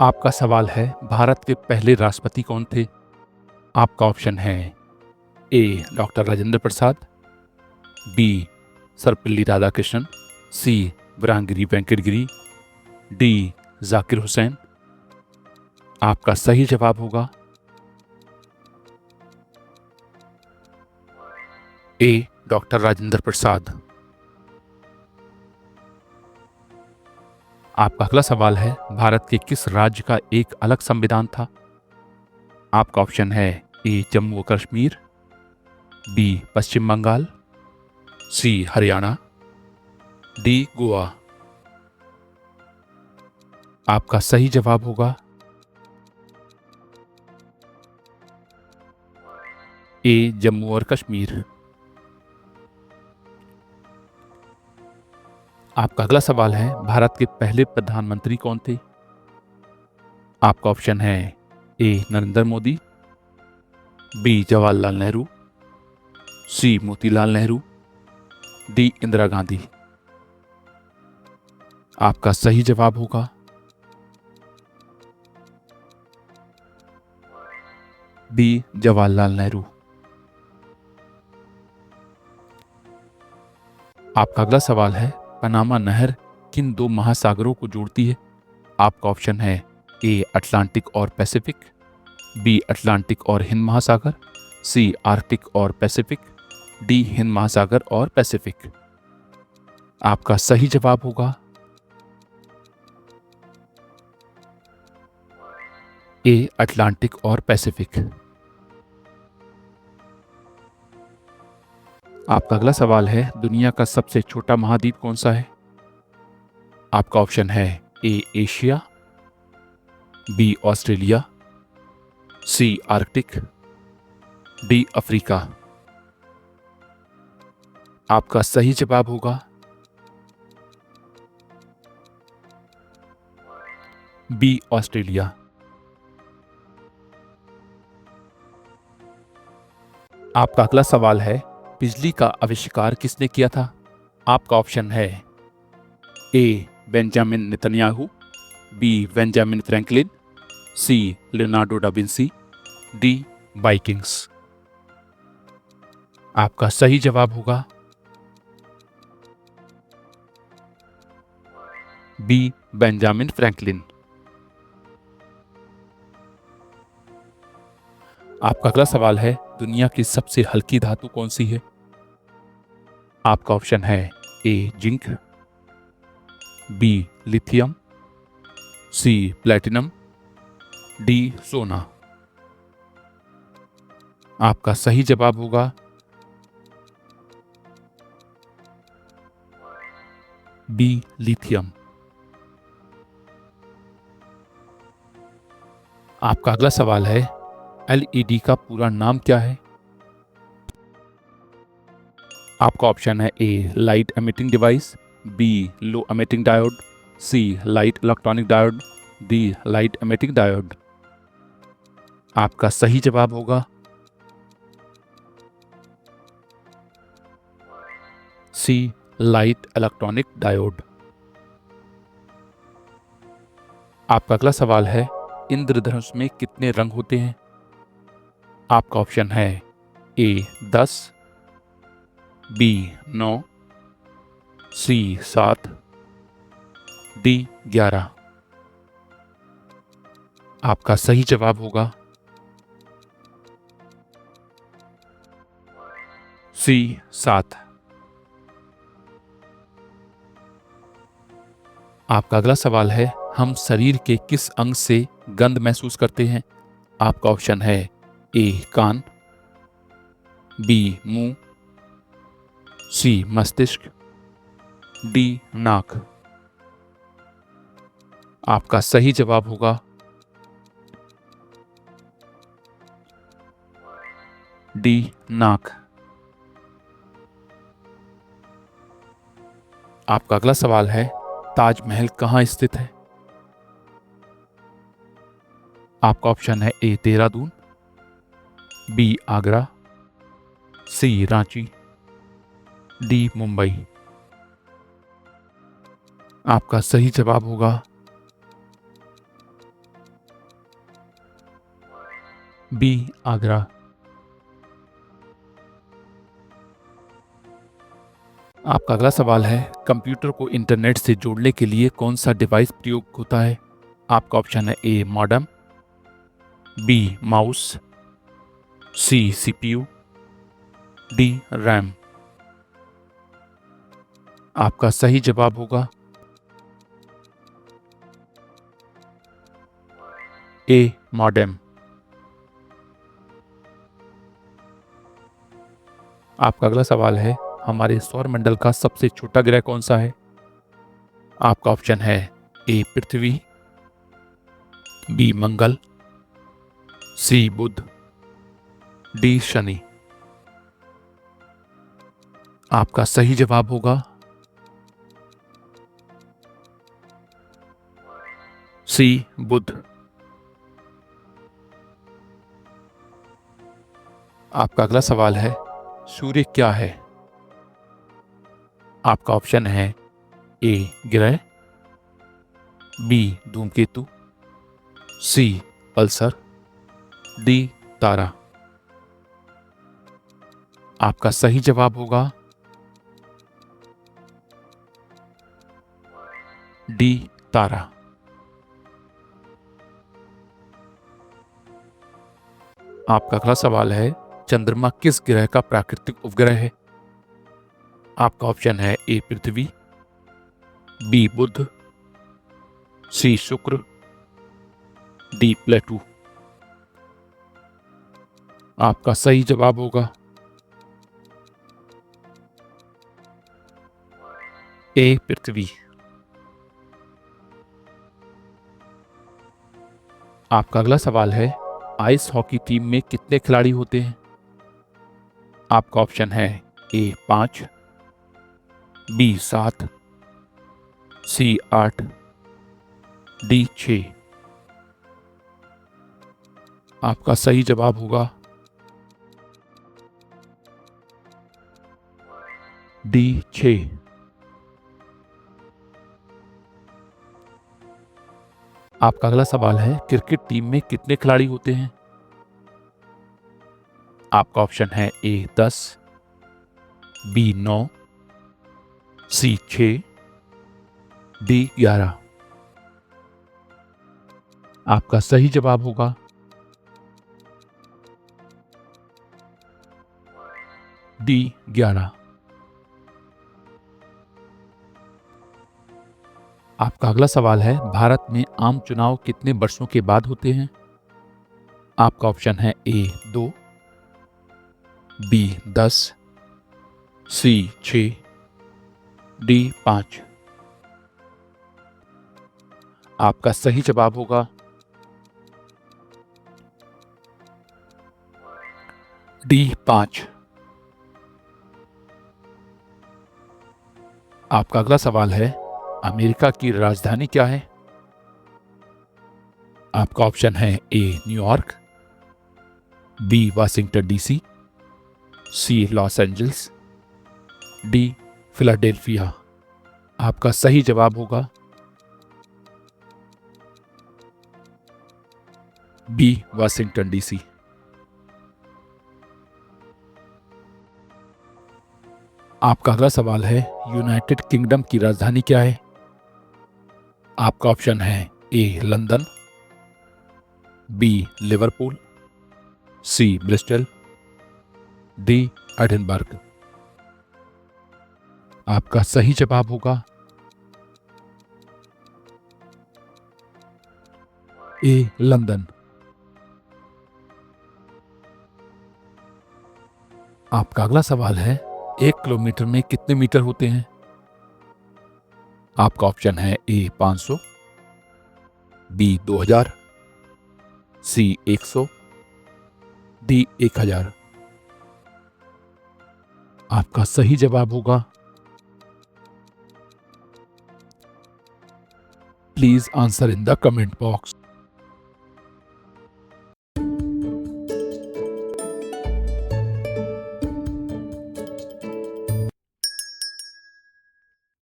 आपका सवाल है भारत के पहले राष्ट्रपति कौन थे? आपका ऑप्शन है ए डॉक्टर राजेंद्र प्रसाद, बी सर्वपल्ली राधाकृष्णन, सी वराहगिरि वेंकट गिरी, डी जाकिर हुसैन। आपका सही जवाब होगा ए डॉक्टर राजेंद्र प्रसाद। आपका अगला सवाल है भारत के किस राज्य का एक अलग संविधान था? आपका ऑप्शन है ए जम्मू व कश्मीर, बी पश्चिम बंगाल, सी हरियाणा, डी गोवा। आपका सही जवाब होगा ए जम्मू और कश्मीर। आपका अगला सवाल है भारत के पहले प्रधानमंत्री कौन थे? आपका ऑप्शन है ए नरेंद्र मोदी, बी जवाहरलाल नेहरू, सी मोतीलाल नेहरू, डी इंदिरा गांधी। आपका सही जवाब होगा बी जवाहरलाल नेहरू। आपका अगला सवाल है पनामा नहर किन दो महासागरों को जोड़ती है? आपका ऑप्शन है ए अटलांटिक और पैसिफिक, बी अटलांटिक और हिंद महासागर, सी आर्कटिक और पैसिफिक, डी हिंद महासागर और पैसिफिक। आपका सही जवाब होगा ए अटलांटिक और पैसिफिक। आपका अगला सवाल है दुनिया का सबसे छोटा महाद्वीप कौन सा है? आपका ऑप्शन है A Asia, B Australia, C Arctic, D Africa. आपका सही जवाब होगा बी ऑस्ट्रेलिया। आपका अगला सवाल है बिजली का आविष्कार किसने किया था? आपका ऑप्शन है A Benjamin Netanyahu, B Benjamin Franklin, C Leonardo da Vinci, D Vikings. आपका सही जवाब होगा बी बेंजामिन फ्रैंकलिन। आपका अगला सवाल है दुनिया की सबसे हल्की धातु कौन सी है? आपका ऑप्शन है A zinc, B lithium, C platinum, D सोना। आपका सही जवाब होगा बी लिथियम। आपका अगला सवाल है एलईडी का पूरा नाम क्या है? आपका ऑप्शन है A light emitting device, B low emitting diode, C light electronic diode, D light emitting diode. आपका सही जवाब होगा सी लाइट इलेक्ट्रॉनिक डायोड। आपका अगला सवाल है इंद्रधनुष में कितने रंग होते हैं? आपका ऑप्शन है ए 10, बी 9, सी 7, डी 11। आपका सही जवाब होगा सी 7। आपका अगला सवाल है हम शरीर के किस अंग से गंध महसूस करते हैं? आपका ऑप्शन है ए कान, बी मुंह, सी मस्तिष्क, डी नाक। आपका सही जवाब होगा डी नाक। आपका अगला सवाल है ताजमहल कहाँ स्थित है? आपका ऑप्शन है ए देहरादून, बी आगरा, सी रांची, डी मुंबई। आपका सही जवाब होगा बी आगरा। आपका अगला सवाल है, कंप्यूटर को इंटरनेट से जोड़ने के लिए कौन सा डिवाइस प्रयोग होता है? आपका ऑप्शन है A modem, B mouse, C CPU, D RAM. आपका सही जवाब होगा ए मॉडेम। आपका अगला सवाल है, हमारे सौरमंडल का सबसे छोटा ग्रह कौन सा है? आपका ऑप्शन है ए पृथ्वी, बी मंगल, सी बुध, डी शनि। आपका सही जवाब होगा सी बुध। आपका अगला सवाल है, सूर्य क्या है? आपका ऑप्शन है ए ग्रह, बी धूमकेतु, सी पल्सर, डी तारा। आपका सही जवाब होगा डी तारा। आपका अगला सवाल है, चंद्रमा किस ग्रह का प्राकृतिक उपग्रह है? आपका ऑप्शन है ए पृथ्वी, बी बुध, सी शुक्र, डी प्लेटू। आपका सही जवाब होगा ए पृथ्वी। आपका अगला सवाल है, आइस हॉकी टीम में कितने खिलाड़ी होते हैं? आपका ऑप्शन है ए 5, बी 7, सी 8, डी 6। आपका सही जवाब होगा डी 6। आपका अगला सवाल है, क्रिकेट टीम में कितने खिलाड़ी होते हैं? आपका ऑप्शन है ए 10, बी 9, सी 6, डी 11। आपका सही जवाब होगा डी 11। आपका अगला सवाल है, भारत में आम चुनाव कितने वर्षों के बाद होते हैं? आपका ऑप्शन है ए 2, बी 10, सी 6, डी 5। आपका सही जवाब होगा डी 5। आपका अगला सवाल है, अमेरिका की राजधानी क्या है? आपका ऑप्शन है ए न्यूयॉर्क, बी वाशिंगटन डीसी, सी लॉस एंजल्स, डी फिलाडेल्फिया। आपका सही जवाब होगा बी वाशिंगटन डीसी। आपका अगला सवाल है, यूनाइटेड किंगडम की राजधानी क्या है? आपका ऑप्शन है ए लंदन, बी लिवरपूल, सी ब्रिस्टल, डी एडिनबर्ग। आपका सही जवाब होगा ए लंदन। आपका अगला सवाल है, 1 किलोमीटर में कितने मीटर होते हैं? आपका ऑप्शन है ए 500, बी 2000, सी 100, डी 1000। आपका सही जवाब होगा please answer in the comment box.